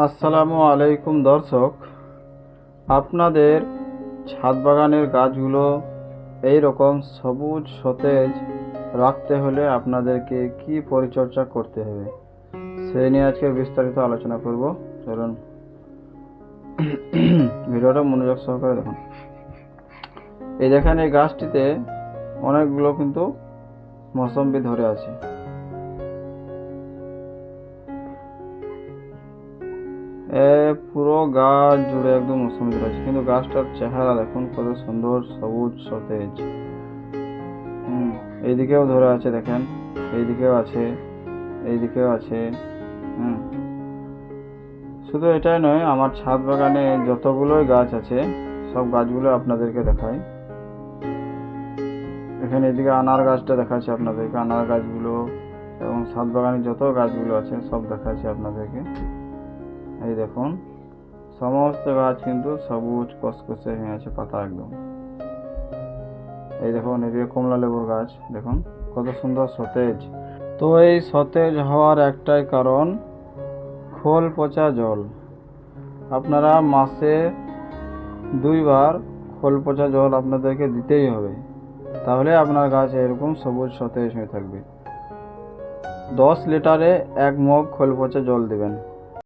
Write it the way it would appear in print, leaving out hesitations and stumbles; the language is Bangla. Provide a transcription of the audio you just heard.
আসসালামু আলাইকুম দর্শক, আপনাদের ছাদ বাগানের গাছগুলো এই রকম সবুজ সতেজ রাখতে হলে আপনাদেরকে কি পরিচর্যা করতে হবে সেই নিয়ে আজকে বিস্তারিত আলোচনা করব। চলুন ভিডিওটা মনোযোগ সহকারে দেখুন। এই দেখেন, এই গাছটিতে অনেকগুলো কিন্তু মৌসম্বি ধরে আছে। পুরো গাছ জুড়ে একদম মৌসুমি রয়েছে, কিন্তু গাছটার চেহারা দেখুন কত সুন্দর, সবুজ সতেজ। এইদিকেও ধরে আছে, দেখেন এইদিকেও আছে, এইদিকেও আছে। শুধু এটাই নয়, আমার ছাদ বাগানে যতগুলোই গাছ আছে সব গাছগুলো আপনাদেরকে দেখাই। এখানে এদিকে আনার গাছটা দেখাচ্ছে আপনাদেরকে, আনার গাছগুলো এবং ছাদ বাগানে যত গাছগুলো আছে সব দেখাচ্ছে আপনাদেরকে। এই দেখুন, সমস্ত গাছ কিন্তু সবুজ কসকসে হয়ে আছে, পাতা একদম। এই দেখুন, এদিকে কমলা লেবুর গাছ দেখুন কত সুন্দর সতেজ। তো এই সতেজ হওয়ার একটাই কারণ, খোল পচা জল। আপনারা মাসে 2বার খোল পচা জল আপনাদেরকে দিতেই হবে, তাহলে আপনার গাছ এরকম সবুজ সতেজ হয়ে থাকবে। 10 লিটারে 1 মগ খোল পচা জল দেবেন।